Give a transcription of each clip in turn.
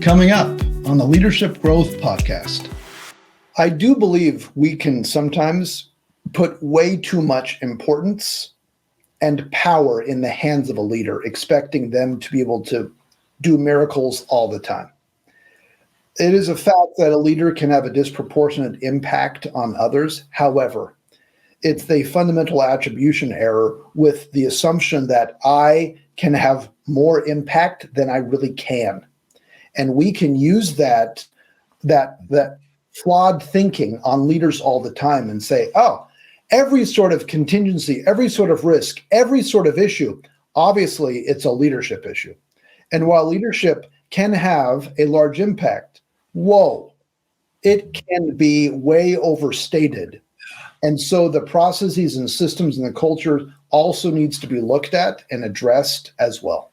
coming up on the Leadership Growth Podcast. I do believe we can sometimes put way too much importance and power in the hands of a leader, expecting them to be able to do miracles all the time. It is a fact that a leader can have a disproportionate impact on others. However, it's the fundamental attribution error with the assumption that I can have more impact than I really can. And we can use that flawed thinking on leaders all the time and say, oh, every sort of contingency, every sort of risk, every sort of issue, obviously it's a leadership issue. And while leadership can have a large impact, it can be way overstated. And so the processes and systems and the culture also needs to be looked at and addressed as well.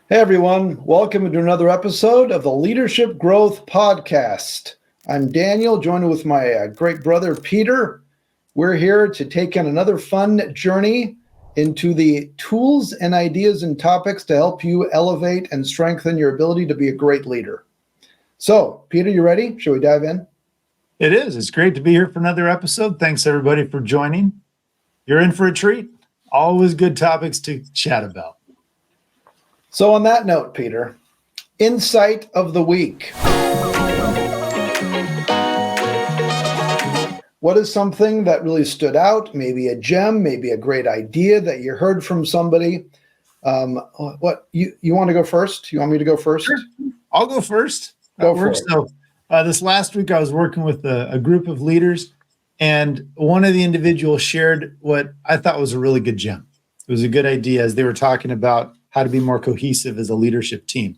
Hey everyone, welcome to another episode of the Leadership Growth Podcast. I'm Daniel, joined with my great brother Peter. We're here to take on another fun journey into the tools and ideas and topics to help you elevate and strengthen your ability to be a great leader. So, Peter, you ready? Shall we dive in? It is. It's great to be here for another episode. Thanks everybody for joining. You're in for a treat. Always good topics to chat about. So on that note, Peter, insight of the week. What is something that really stood out? Maybe a gem, maybe a great idea that you heard from somebody. What you want to go first? You want me to go first? Sure. I'll go first. Go for it. So this last week I was working with a group of leaders, and one of the individuals shared what I thought was a really good gem. It was a good idea as they were talking about how to be more cohesive as a leadership team.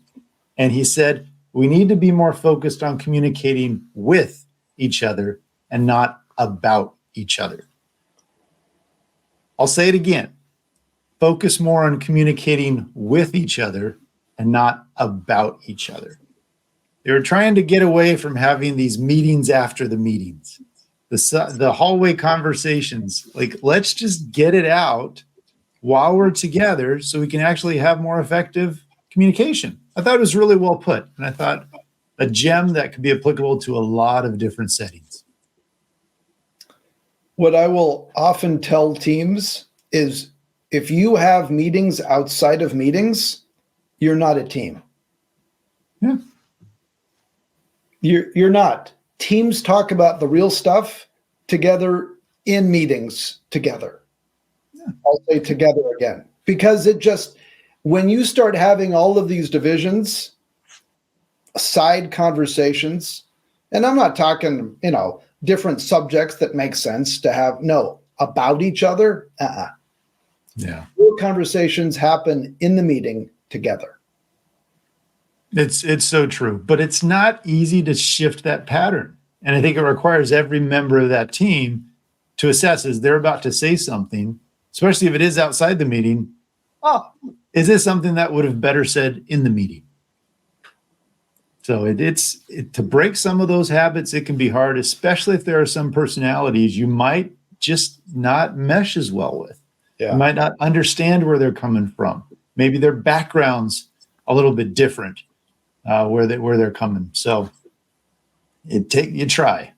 And he said, we need to be more focused on communicating with each other and not about each other. I'll say it again. Focus more on communicating with each other and not about each other. They were trying to get away from having these meetings after the meetings, the hallway conversations. Like, let's just get it out while we're together so we can actually have more effective communication. I thought it was really well put. And I thought a gem that could be applicable to a lot of different settings. What I will often tell teams is if you have meetings outside of meetings, you're not a team. Yeah. You're not. Teams talk about the real stuff together in meetings together. I'll say together again, because when you start having all of these divisions, side conversations, and I'm not talking, different subjects that make sense to have, about each other. Yeah. Real conversations happen in the meeting together. It's so true, but it's not easy to shift that pattern. And I think it requires every member of that team to assess as they're about to say something, especially if it is outside the meeting. Oh, is this something that would have better said in the meeting? So to break some of those habits, it can be hard, especially if there are some personalities you might just not mesh as well with. Yeah. You might not understand where they're coming from. Maybe their background's a little bit different where they're coming. So you try,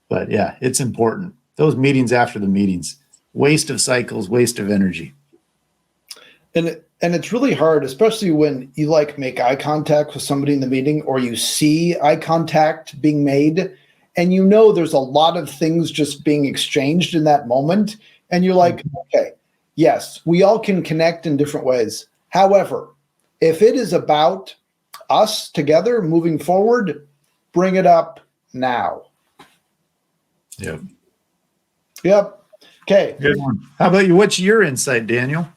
but yeah, it's important. Those meetings after the meetings. Waste of cycles, waste of energy. And it's really hard, especially when you make eye contact with somebody in the meeting or you see eye contact being made and there's a lot of things just being exchanged in that moment. And you're like, okay, yes, we all can connect in different ways. However, if it is about us together moving forward, bring it up now. Yep. Okay. Good one. How about you? What's your insight, Daniel?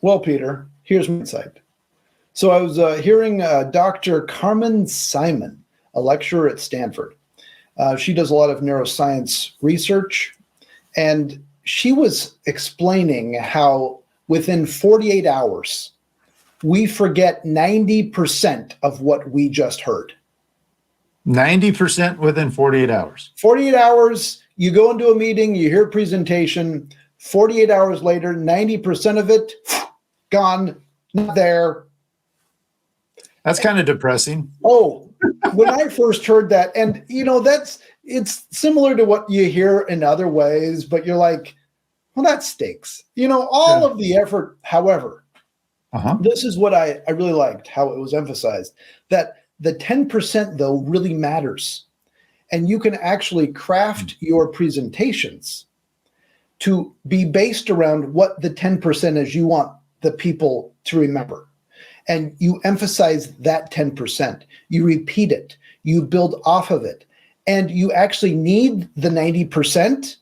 Well, Peter, here's my insight. So I was hearing Dr. Carmen Simon, a lecturer at Stanford. She does a lot of neuroscience research, and she was explaining how within 48 hours, we forget 90% of what we just heard. 90% within 48 hours. 48 hours, you go into a meeting, you hear a presentation, 48 hours later, 90% of it gone, not there. That's kind of depressing. Oh, when I first heard that, and it's similar to what you hear in other ways, but you're like, well, that stinks. All of the effort, however, this is what I really liked, how it was emphasized, that the 10% though really matters. And you can actually craft your presentations to be based around what the 10% is you want the people to remember. And you emphasize that 10%. You repeat it. You build off of it. And you actually need the 90%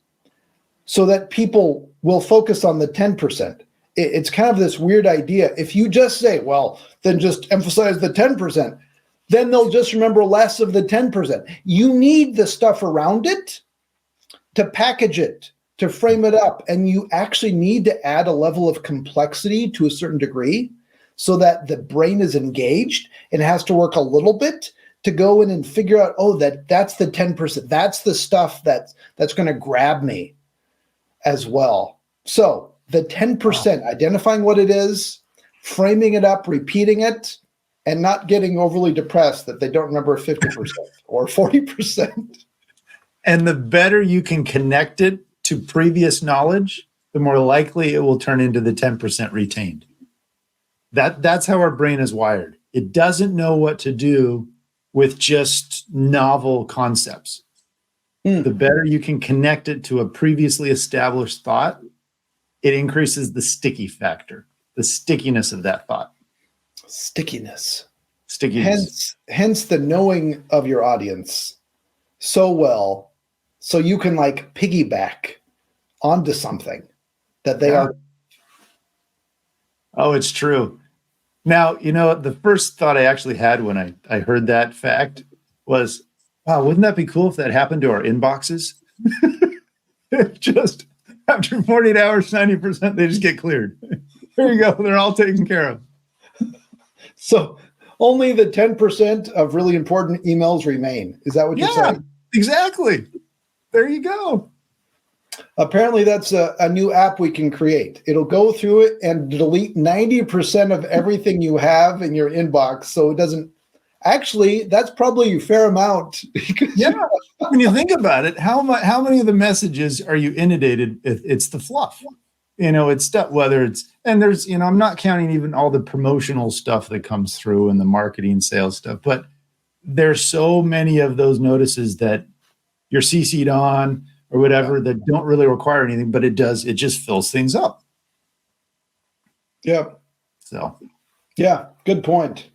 so that people will focus on the 10%. It's kind of this weird idea. If you just say, well, then just emphasize the 10%, then they'll just remember less of the 10%. You need the stuff around it to package it, to frame it up. And you actually need to add a level of complexity to a certain degree so that the brain is engaged and has to work a little bit to go in and figure out, that's the 10%. That's the stuff that's going to grab me as well. So the 10%, identifying what it is, framing it up, repeating it, and not getting overly depressed that they don't remember 50% or 40%. And the better you can connect it to previous knowledge, the more likely it will turn into the 10% retained. That's how our brain is wired. It doesn't know what to do with just novel concepts. The better you can connect it to a previously established thought, it increases the sticky factor, the stickiness of that thought. Stickiness. Hence the knowing of your audience so well, so you can piggyback onto something that they are. Oh, it's true. Now, the first thought I actually had when I heard that fact was, wow, wouldn't that be cool if that happened to our inboxes? Just after 48 hours, 90%, they just get cleared. There you go. They're all taken care of. So only the 10% of really important emails remain. Is that what you're saying? Exactly. There you go. Apparently that's a new app we can create. It'll go through it and delete 90% of everything you have in your inbox. So it doesn't actually, that's probably a fair amount. When you think about it, how many of the messages are you inundated? It's the fluff. It's stuff, whether it's, and there's, I'm not counting even all the promotional stuff that comes through and the marketing sales stuff, but there's so many of those notices that you're CC'd on or whatever that don't really require anything, but it just fills things up. Yeah. So. Yeah. Good point.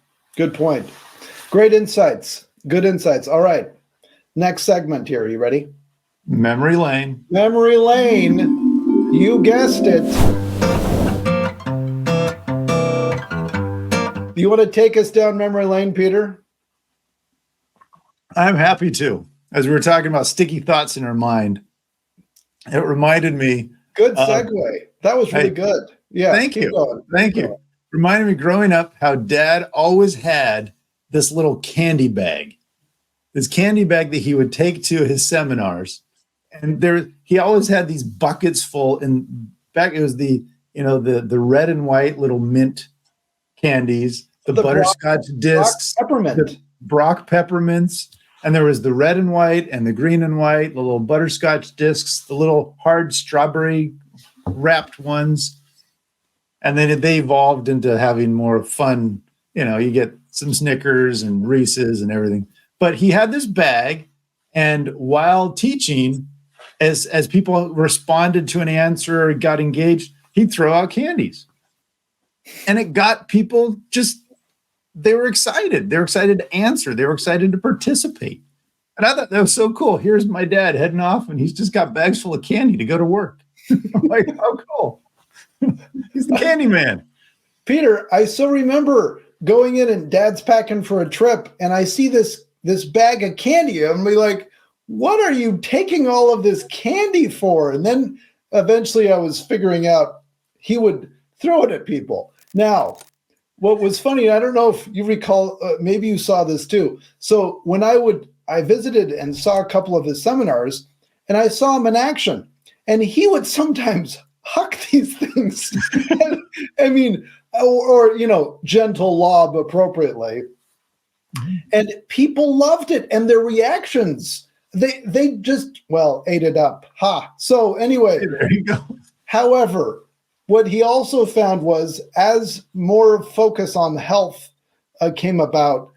Great insights. Good insights. All right. Next segment here. Are you ready? Memory lane. Memory lane. You guessed it. You want to take us down memory lane, Peter? I'm happy to. As we were talking about sticky thoughts in our mind, it reminded me. Good segue. That was really good. Yeah. Thank you. Thank you. Reminded me growing up how Dad always had this little candy bag. This candy bag that he would take to his seminars. And he always had these buckets full. And back it was the red and white little mint candies, the butterscotch discs, the Brock peppermints. And there was the red and white and the green and white, the little butterscotch discs, the little hard strawberry wrapped ones. And then they evolved into having more fun. You get some Snickers and Reese's and everything. But he had this bag, and while teaching, as people responded to an answer or got engaged, he'd throw out candies. And it got people they were excited. They were excited to answer. They were excited to participate. And I thought that was so cool. Here's my dad heading off, and he's just got bags full of candy to go to work. I'm like, how cool. He's the candy man. Peter, I still remember going in and Dad's packing for a trip, and I see this bag of candy. I'm like, what are you taking all of this candy for? And then eventually I was figuring out he would throw it at people. Now, what was funny, I don't know if you recall, maybe you saw this too. So when I visited and saw a couple of his seminars, and I saw him in action. And he would sometimes huck these things. I mean, or gentle lob appropriately. And people loved it, and their reactions, they just, ate it up. So anyway, There you go. however, what he also found was, as more focus on health came about,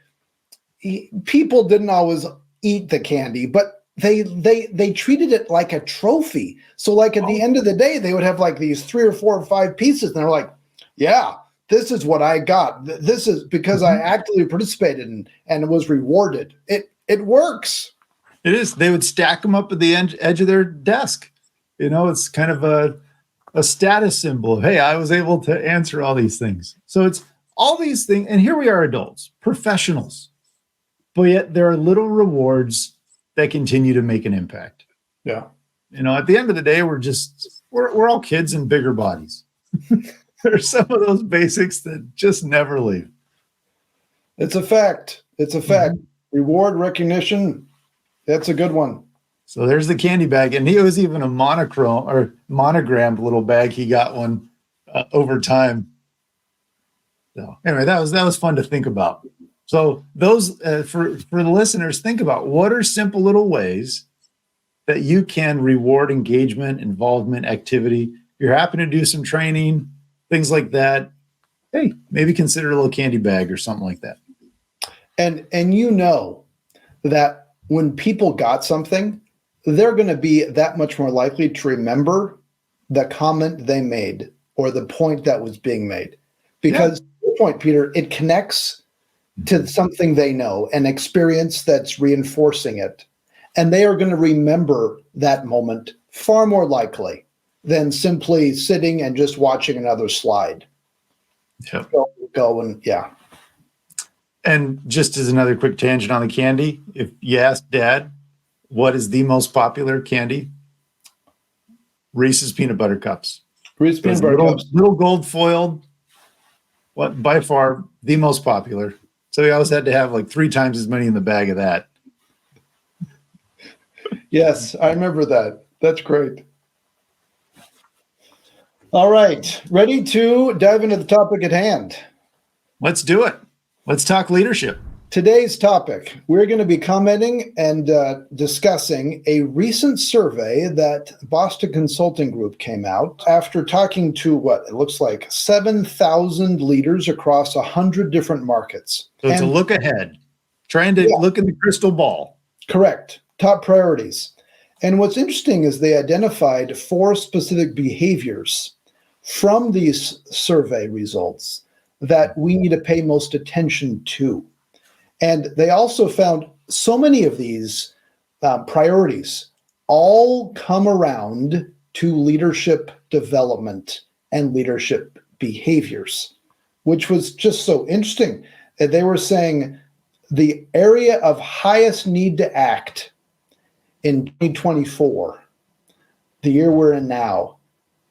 people didn't always eat the candy, but they treated it like a trophy. So like at the end of the day, they would have like these 3 or 4 or 5 pieces, and they're like, yeah, this is what I got. This is because I actively participated and was rewarded. It works. It is. They would stack them up at the edge of their desk. It's kind of a status symbol. Hey, I was able to answer all these things. So it's all these things. And here we are, adults, professionals. But yet there are little rewards that continue to make an impact. Yeah. At the end of the day, we're all kids in bigger bodies. There's some of those basics that just never leave. It's a fact. Reward, recognition. That's a good one. So there's the candy bag. And it was even a monogrammed little bag. He got one over time. So anyway, that was fun to think about. So those, for the listeners, think about what are simple little ways that you can reward engagement, involvement, activity. If you're happy to do some training, things like that, hey, maybe consider a little candy bag or something like that. And that when people got something, they're going to be that much more likely to remember the comment they made or the point that was being made. Because your point, Peter, it connects to something they know, an experience that's reinforcing it. And they are going to remember that moment far more likely than simply sitting and just watching another slide. Yep. Go and And just as another quick tangent on the candy, if you ask Dad, what is the most popular candy? Reese's peanut butter cups. Reese's peanut butter cups. Little gold foiled. What by far the most popular. So we always had to have like 3 times as many in the bag of that. Yes, I remember that. That's great. All right, ready to dive into the topic at hand. Let's do it. Let's talk leadership. Today's topic, we're going to be commenting and discussing a recent survey that Boston Consulting Group came out after talking to what it looks like 7,000 leaders across 100 different markets. So it's a look ahead, trying to look in the crystal ball. Correct. Top priorities. And what's interesting is they identified 4 specific behaviors from these survey results that we need to pay most attention to. And they also found so many of these priorities all come around to leadership development and leadership behaviors, which was just so interesting. They were saying the area of highest need to act in 2024, the year we're in now,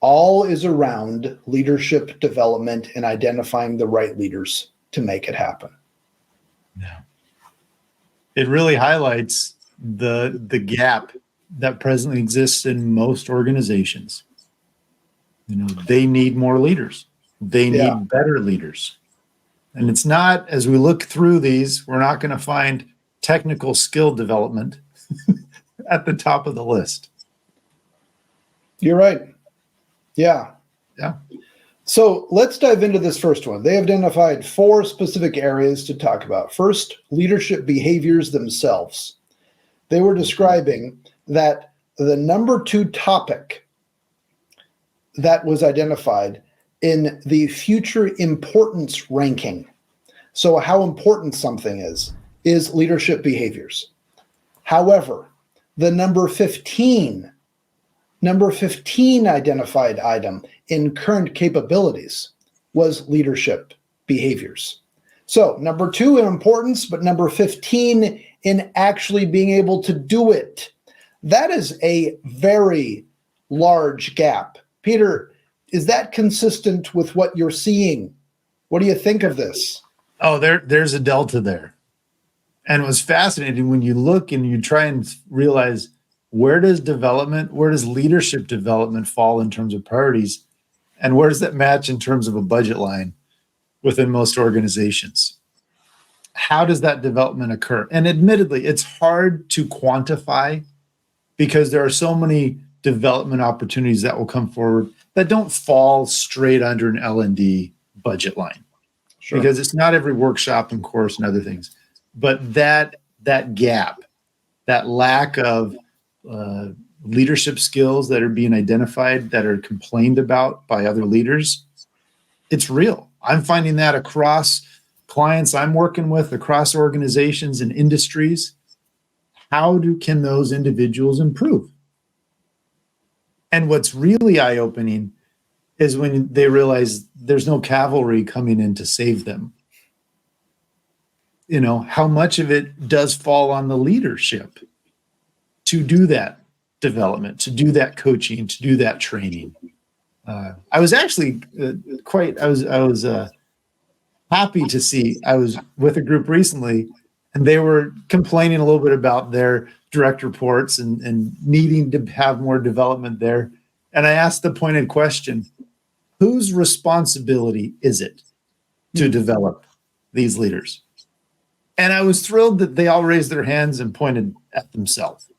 all is around leadership development and identifying the right leaders to make it happen. Yeah. It really highlights the gap that presently exists in most organizations. They need more leaders. They need better leaders. And it's not, as we look through these, we're not going to find technical skill development at the top of the list. You're right. Yeah. Yeah. So let's dive into this first one. They identified 4 specific areas to talk about. First, leadership behaviors themselves. They were describing that the number 2 topic that was identified in the future importance ranking. So how important something is leadership behaviors. However, the number 15 identified item in current capabilities was leadership behaviors. So number 2 in importance, but number 15 in actually being able to do it. That is a very large gap. Peter, is that consistent with what you're seeing? What do you think of this? Oh, there's a delta there. And it was fascinating when you look and you try and realize where does leadership development fall in terms of priorities? And where does that match in terms of a budget line within most organizations? How does that development occur? And admittedly, it's hard to quantify because there are so many development opportunities that will come forward that don't fall straight under an L&D budget line. Sure. Because it's not every workshop and course and other things. But that gap, that lack of leadership skills that are being identified, that are complained about by other leaders, it's real. I'm finding that across clients I'm working with, across organizations and industries. Can those individuals improve? And what's really eye-opening is when they realize there's no cavalry coming in to save them. You know, how much of it does fall on the leadership to do that development, to do that coaching, to do that training. I was actually happy to see, I was with a group recently and they were complaining a little bit about their direct reports and needing to have more development there. And I asked the pointed question, whose responsibility is it to develop these leaders? And I was thrilled that they all raised their hands and pointed at themselves,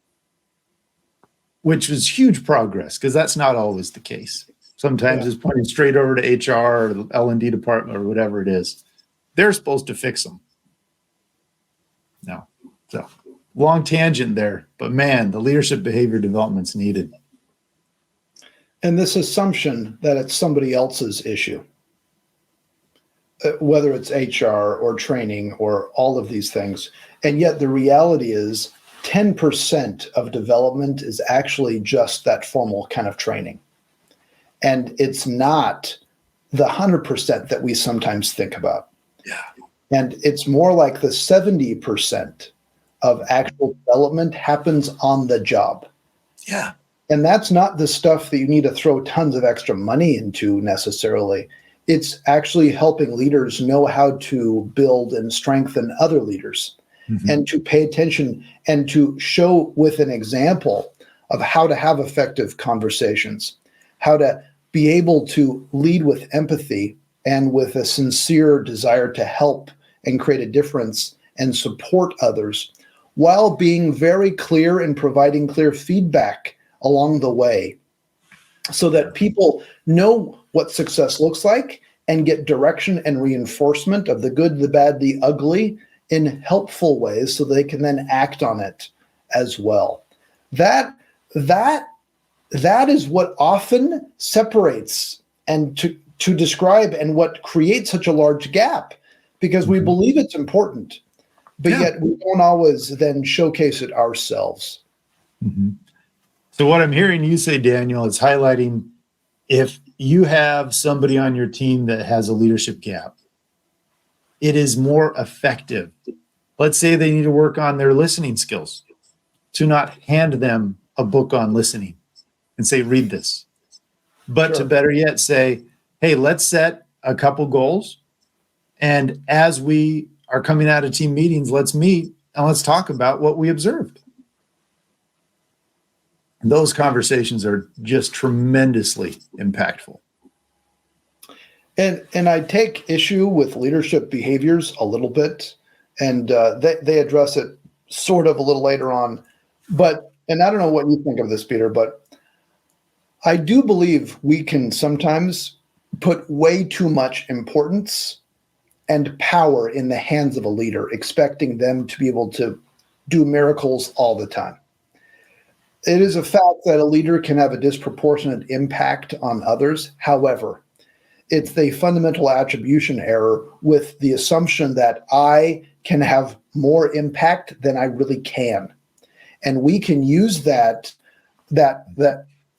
which was huge progress because that's not always the case. Sometimes it's pointing straight over to HR or the L&D department or whatever it is. They're supposed to fix them. No. So long tangent there, but man, the leadership behavior development's needed. And this assumption that it's somebody else's issue, whether it's HR or training or all of these things. And yet the reality is 10% of development is actually just that formal kind of training. And it's not the 100% that we sometimes think about. Yeah. And it's more like the 70% of actual development happens on the job. Yeah. And that's not the stuff that you need to throw tons of extra money into necessarily. It's actually helping leaders know how to build and strengthen other leaders, and to pay attention and to show with an example of how to have effective conversations, how to be able to lead with empathy and with a sincere desire to help and create a difference and support others, while being very clear and providing clear feedback along the way so that people know what success looks like and get direction and reinforcement of the good, the bad, the ugly in helpful ways so they can then act on it as well. That is what often separates and to describe and what creates such a large gap, because we believe it's important, but yet we don't always then showcase it ourselves. So what I'm hearing you say, Daniel, is highlighting if you have somebody on your team that has a leadership gap, it is more effective. Let's say they need to work on their listening skills, to not hand them a book on listening and say, read this, but to better yet say, hey, let's set a couple goals. And as we are coming out of team meetings, let's meet and let's talk about what we observed. And those conversations are just tremendously impactful. And I take issue with leadership behaviors a little bit, and they address it sort of a little later on. And I don't know what you think of this, Peter, but I do believe we can sometimes put way too much importance and power in the hands of a leader, expecting them to be able to do miracles all the time. It is a fact that a leader can have a disproportionate impact on others. However, it's the fundamental attribution error with the assumption that I can have more impact than I really can. And we can use that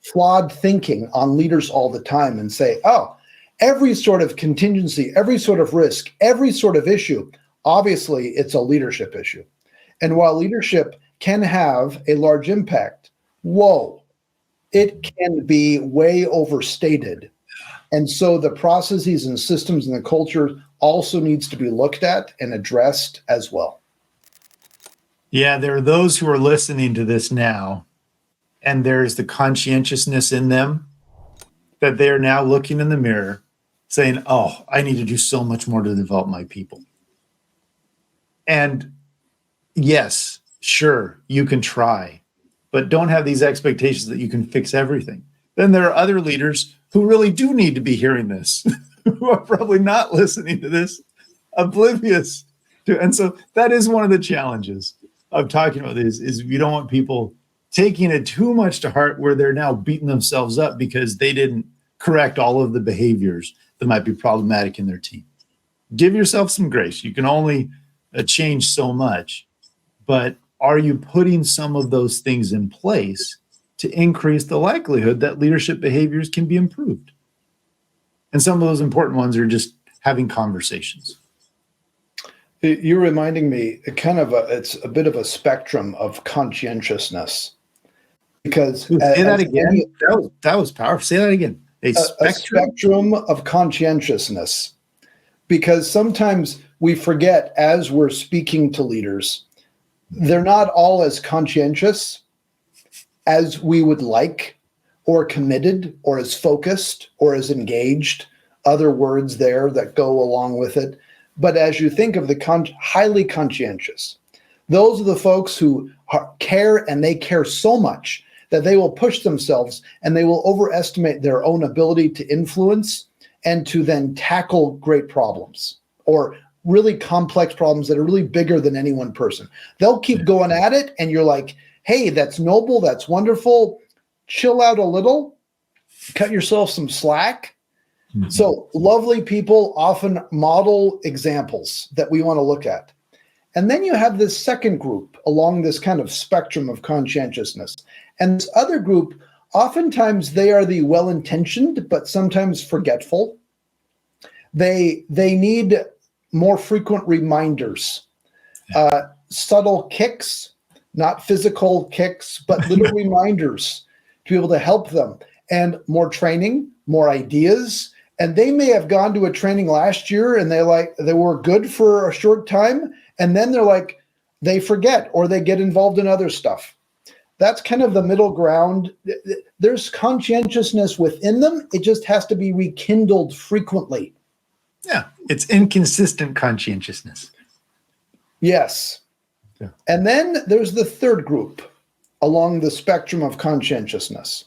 flawed thinking on leaders all the time and say, oh, every sort of contingency, every sort of risk, every sort of issue, obviously it's a leadership issue. And while leadership can have a large impact, it can be way overstated. And so the processes and systems and the culture also needs to be looked at and addressed as well. Yeah, there are those who are listening to this now and there's the conscientiousness in them that they are now looking in the mirror saying, oh, I need to do so much more to develop my people. And yes, sure, you can try, but don't have these expectations that you can fix everything. Then there are other leaders who really do need to be hearing this, who are probably not listening to this, oblivious to. And so that is one of the challenges of talking about this, is you don't want people taking it too much to heart where they're now beating themselves up because they didn't correct all of the behaviors that might be problematic in their team. Give yourself some grace. You can only change so much, but are you putting some of those things in place to increase the likelihood that leadership behaviors can be improved? And some of those important ones are just having conversations. You're reminding me, it's a bit of a spectrum of conscientiousness. Because say that again. That was powerful. Say that again. A spectrum of conscientiousness. Because sometimes we forget, as we're speaking to leaders, they're not all as conscientious as we would like, or committed, or as focused, or as engaged. Other words there that go along with it. But as you think of the highly conscientious, those are the folks who care, and they care so much that they will push themselves and they will overestimate their own ability to influence and to then tackle great problems or really complex problems that are really bigger than any one person. They'll keep going at it, and you're like, hey, that's noble, that's wonderful. Chill out a little, cut yourself some slack. Mm-hmm. So lovely people often model examples that we want to look at. And then you have this second group along this kind of spectrum of conscientiousness. And this other group, oftentimes they are the well-intentioned, but sometimes forgetful. They need more frequent reminders, subtle kicks, not physical kicks, but little reminders to be able to help them, and more training, more ideas. And they may have gone to a training last year and they were good for a short time. And then they forget, or they get involved in other stuff. That's kind of the middle ground. There's conscientiousness within them. It just has to be rekindled frequently. Yeah, it's inconsistent conscientiousness. Yes. Yeah. And then there's the third group along the spectrum of conscientiousness.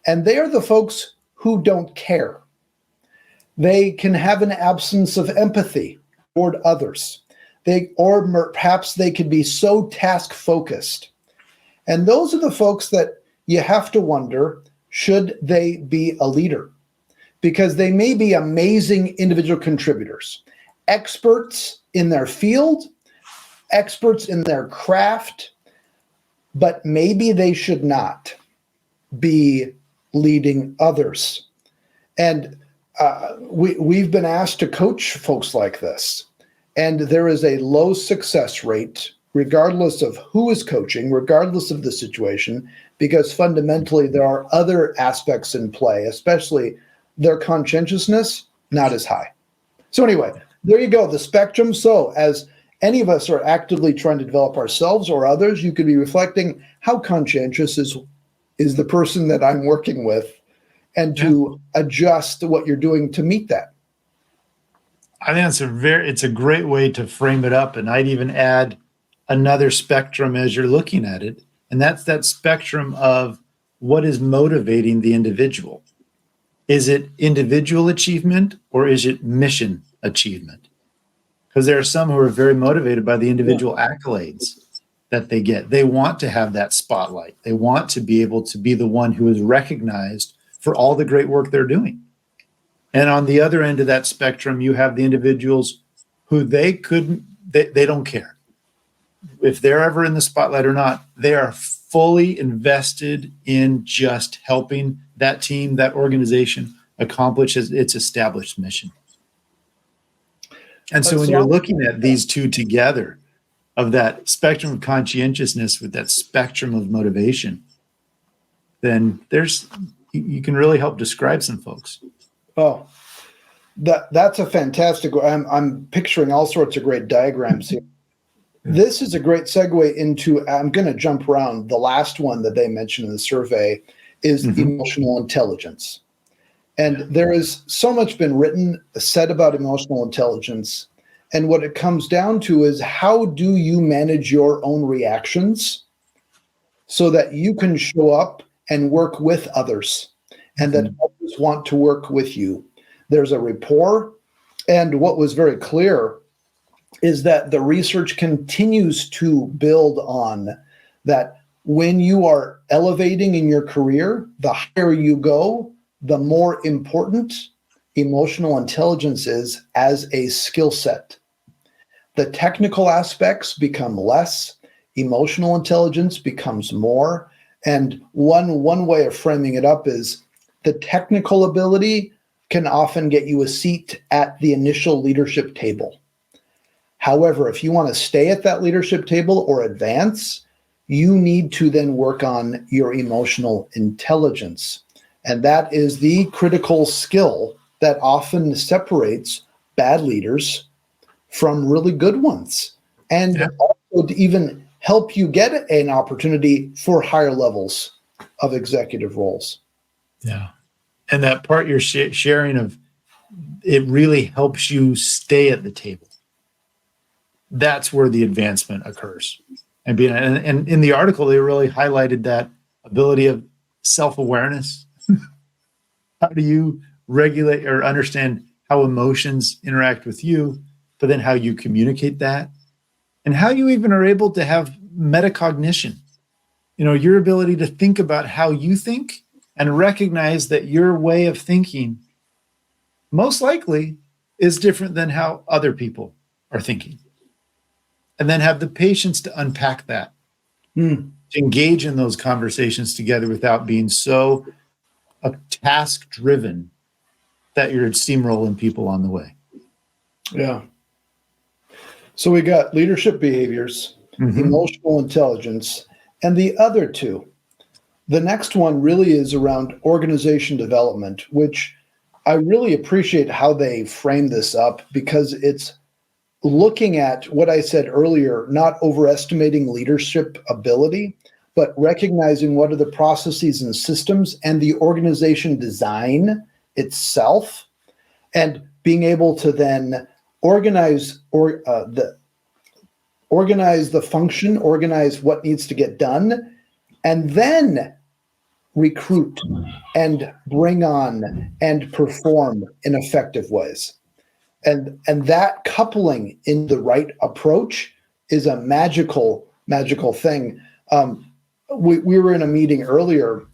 And they are the folks who don't care. They can have an absence of empathy toward others. Or perhaps they could be so task-focused. And those are the folks that you have to wonder, should they be a leader? Because they may be amazing individual contributors, experts in their field, experts in their craft, but maybe they should not be leading others. And we've been asked to coach folks like this. And there is a low success rate, regardless of who is coaching, regardless of the situation, because fundamentally there are other aspects in play, especially their conscientiousness, not as high. So anyway, there you go, the spectrum. So as any of us are actively trying to develop ourselves or others, you could be reflecting, how conscientious is the person that I'm working with, and to adjust what you're doing to meet that. I think it's a great way to frame it up. And I'd even add another spectrum as you're looking at it. And that's that spectrum of what is motivating the individual. Is it individual achievement, or is it mission achievement? Because there are some who are very motivated by the individual accolades that they get. They want to have that spotlight. They want to be able to be the one who is recognized for all the great work they're doing. And on the other end of that spectrum, you have the individuals who they don't care if they're ever in the spotlight or not. They are fully invested in just helping that team, that organization accomplish its established mission. And so when you're looking at these two together, of that spectrum of conscientiousness with that spectrum of motivation, then you can really help describe some folks. Oh, that's a fantastic. I'm picturing all sorts of great diagrams here. This is a great segue into, I'm going to jump around. The last one that they mentioned in the survey is emotional intelligence. And there is so much been written, said about emotional intelligence. And what it comes down to is, how do you manage your own reactions so that you can show up and work with others and that others want to work with you? There's a rapport. And what was very clear is that the research continues to build on that. When you are elevating in your career, the higher you go, the more important emotional intelligence is as a skill set. The technical aspects become less, emotional intelligence becomes more. And one way of framing it up is, the technical ability can often get you a seat at the initial leadership table. However, if you want to stay at that leadership table or advance, you need to then work on your emotional intelligence. And that is the critical skill that often separates bad leaders from really good ones, and also to even help you get an opportunity for higher levels of executive roles. Yeah. And that part you're sharing of, it really helps you stay at the table. That's where the advancement occurs. And in the article, they really highlighted that ability of self-awareness. How do you regulate or understand how emotions interact with you, but then how you communicate that, and how you even are able to have metacognition, your ability to think about how you think and recognize that your way of thinking most likely is different than how other people are thinking. And then have the patience to unpack that, to engage in those conversations together without being so task driven that you're steamrolling people on the way. Yeah. So we got leadership behaviors, emotional intelligence, and the other two. The next one really is around organization development, which I really appreciate how they frame this up, because it's looking at what I said earlier, not overestimating leadership ability, but recognizing what are the processes and systems and the organization design itself, and being able to then organize the function, organize what needs to get done, and then recruit and bring on and perform in effective ways. And that coupling in the right approach is a magical thing. We were in a meeting earlier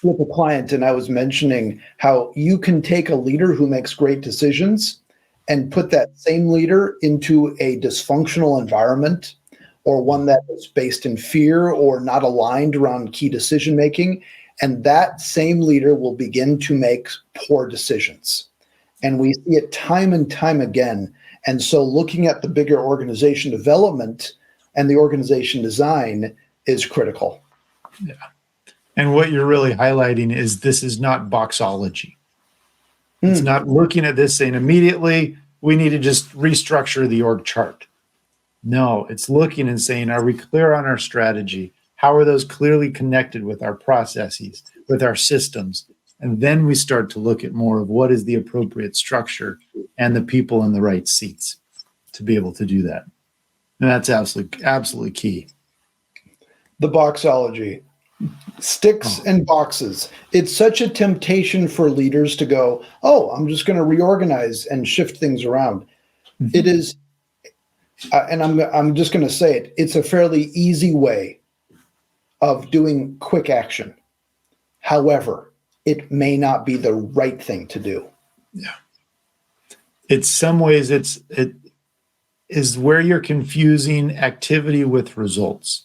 with a client, and I was mentioning how you can take a leader who makes great decisions and put that same leader into a dysfunctional environment, or one that is based in fear or not aligned around key decision making, and that same leader will begin to make poor decisions. And we see it time and time again. And so looking at the bigger organization development and the organization design is critical. Yeah. And what you're really highlighting is, this is not boxology. It's not looking at this saying immediately we need to just restructure the org chart. No, it's looking and saying, are we clear on our strategy? How are those clearly connected with our processes, with our systems? And then we start to look at more of what is the appropriate structure and the people in the right seats to be able to do that. And that's absolutely key. The boxology, sticks and boxes. It's such a temptation for leaders to go, oh, I'm just going to reorganize and shift things around. It is, and I'm just going to say it, it's a fairly easy way of doing quick action. However, it may not be the right thing to do. Yeah. In some ways, it is where you're confusing activity with results.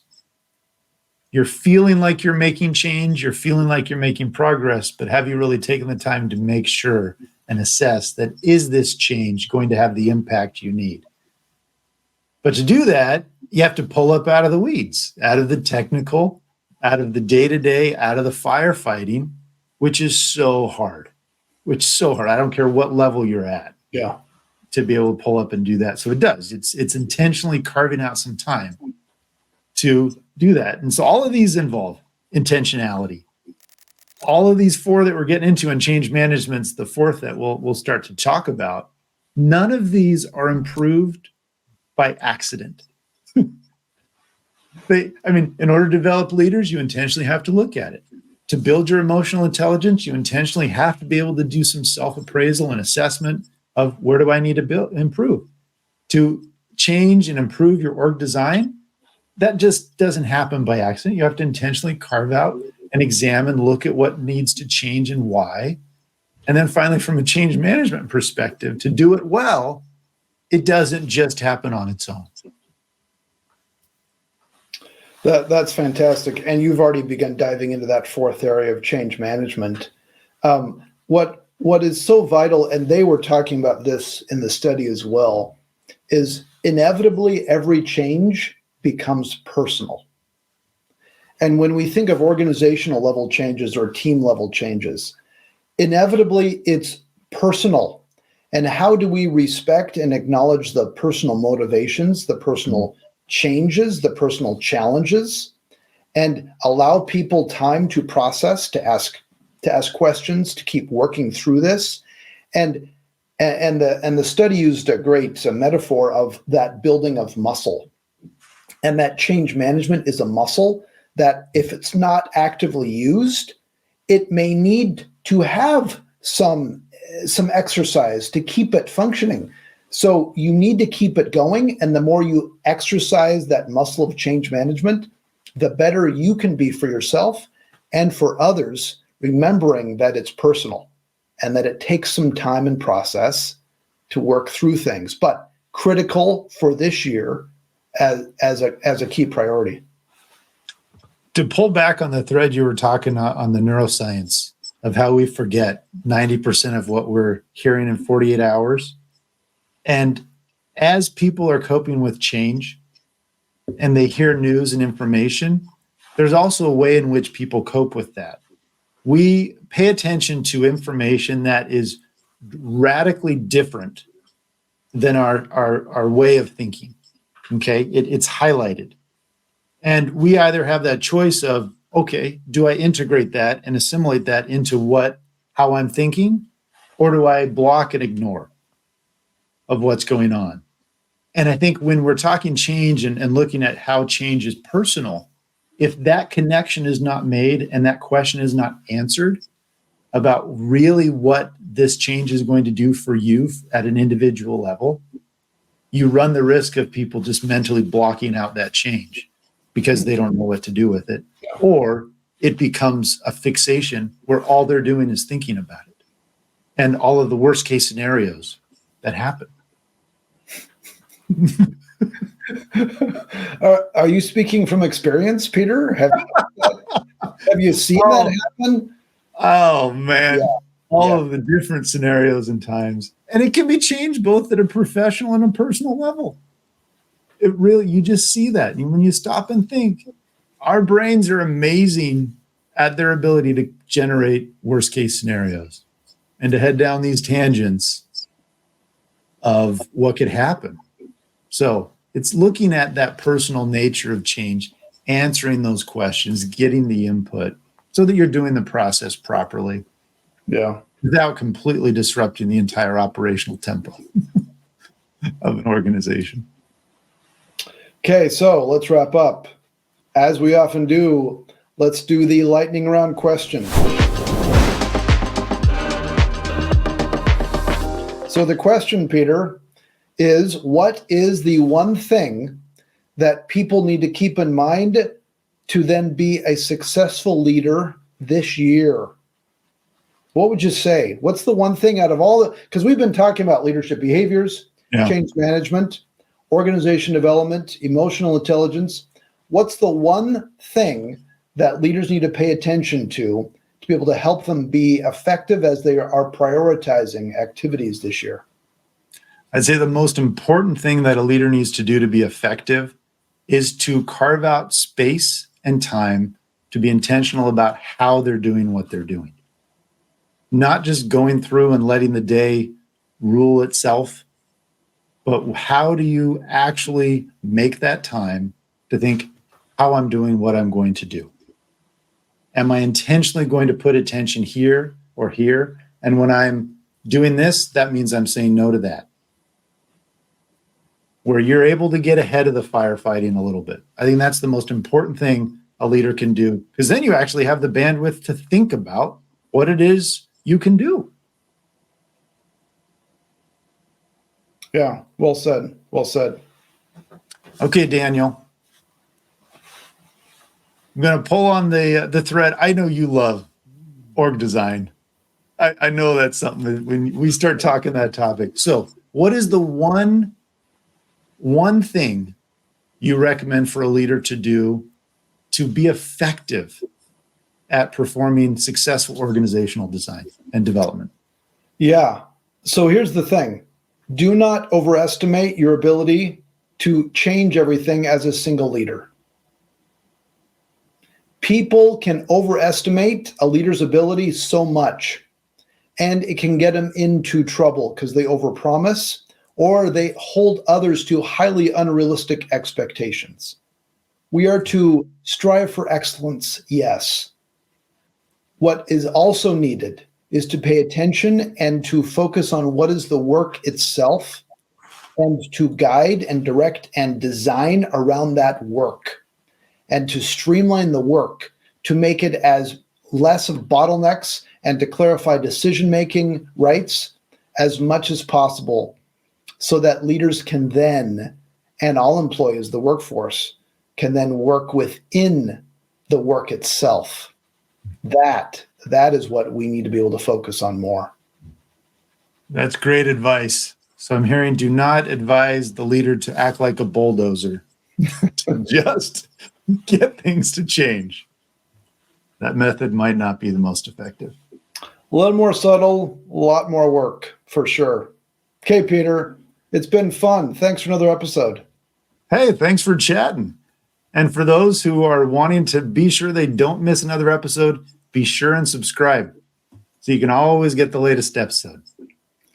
You're feeling like you're making change, you're feeling like you're making progress, but have you really taken the time to make sure and assess that, is this change going to have the impact you need? But to do that, you have to pull up out of the weeds, out of the technical, out of the day-to-day, out of the firefighting, which is so hard. I don't care what level you're at. Yeah. to be able to pull up and do that. So it does. It's intentionally carving out some time to do that. And so all of these involve intentionality. All of these four that we're getting into in change management's the fourth that we'll start to talk about. None of these are improved by accident. In order to develop leaders, you intentionally have to look at it. To build your emotional intelligence, you intentionally have to be able to do some self-appraisal and assessment of where do I need to improve. To change and improve your org design, that just doesn't happen by accident. You have to intentionally carve out and examine, look at what needs to change and why. And then finally, from a change management perspective, to do it well, it doesn't just happen on its own. That's fantastic. And you've already begun diving into that fourth area of change management. What is so vital, and they were talking about this in the study as well, is inevitably every change becomes personal. And when we think of organizational level changes or team level changes, inevitably it's personal. And how do we respect and acknowledge the personal motivations, the personal changes, the personal challenges, and allow people time to process, to ask questions, to keep working through this. And the study used a great metaphor of that building of muscle. And that change management is a muscle that if it's not actively used, it may need to have some exercise to keep it functioning. So you need to keep it going. And the more you exercise that muscle of change management, the better you can be for yourself and for others, remembering that it's personal and that it takes some time and process to work through things, but critical for this year as a key priority. To pull back on the thread you were talking on the neuroscience of how we forget 90% of what we're hearing in 48 hours. And as people are coping with change and they hear news and information, there's also a way in which people cope with that. We pay attention to information that is radically different than our way of thinking. Okay, it's highlighted. And we either have that choice of, okay, do I integrate that and assimilate that into how I'm thinking, or do I block and ignore of what's going on? And I think when we're talking change and looking at how change is personal, if that connection is not made and that question is not answered about really what this change is going to do for you at an individual level, you run the risk of people just mentally blocking out that change because they don't know what to do with it. Or it becomes a fixation where all they're doing is thinking about it and all of the worst case scenarios that happen. Are you speaking from experience, Peter? Have you seen that happen? Oh, man. Yeah. All of the different scenarios and times. And it can be changed both at a professional and a personal level. It really, you just see that. And when you stop and think, our brains are amazing at their ability to generate worst case scenarios and to head down these tangents of what could happen. So it's looking at that personal nature of change, answering those questions, getting the input so that you're doing the process properly. Yeah. Without completely disrupting the entire operational tempo of an organization. Okay, so let's wrap up. As we often do, let's do the lightning round question. So the question, Peter, is what is the one thing that people need to keep in mind to then be a successful leader this year? What would you say? What's the one thing out of all the, because we've been talking about leadership behaviors, change management, organization development, emotional intelligence. What's the one thing that leaders need to pay attention to be able to help them be effective as they are prioritizing activities this year? I'd say the most important thing that a leader needs to do to be effective is to carve out space and time to be intentional about how they're doing what they're doing. Not just going through and letting the day rule itself but how do you actually make that time to think how I'm doing what I'm going to do? Am I intentionally going to put attention here or here? And when I'm doing this, that means I'm saying no to that. Where you're able to get ahead of the firefighting a little bit. I think that's the most important thing a leader can do, because then you actually have the bandwidth to think about what it is you can do. Yeah, well said. Well said. Okay, Daniel. I'm going to pull on the thread. I know you love org design. I know that's something that when we start talking that topic. So what is the one thing you recommend for a leader to do to be effective at performing successful organizational design and development? Yeah. So here's the thing. Do not overestimate your ability to change everything as a single leader. People can overestimate a leader's ability so much, and it can get them into trouble because they overpromise or they hold others to highly unrealistic expectations. We are to strive for excellence, yes. What is also needed is to pay attention and to focus on what is the work itself and to guide and direct and design around that work and to streamline the work to make it as less of bottlenecks and to clarify decision-making rights as much as possible so that leaders can then, and all employees, the workforce, can then work within the work itself. That is what we need to be able to focus on more. That's great advice. So I'm hearing, do not advise the leader to act like a bulldozer, to just get things to change. That method might not be the most effective. A little more subtle, a lot more work, for sure. Okay, Peter, it's been fun. Thanks for another episode. Hey, thanks for chatting. And for those who are wanting to be sure they don't miss another episode, be sure and subscribe so you can always get the latest episode.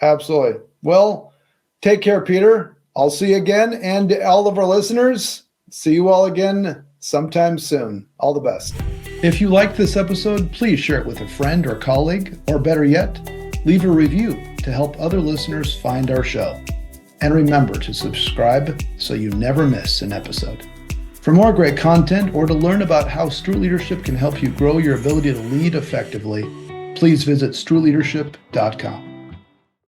Absolutely. Well, take care, Peter. I'll see you again. And all of our listeners, see you all again sometime soon. All the best. If you liked this episode, please share it with a friend or colleague, or better yet, leave a review to help other listeners find our show. And remember to subscribe so you never miss an episode. For more great content or to learn about how Stewart Leadership can help you grow your ability to lead effectively, please visit stewardleadership.com.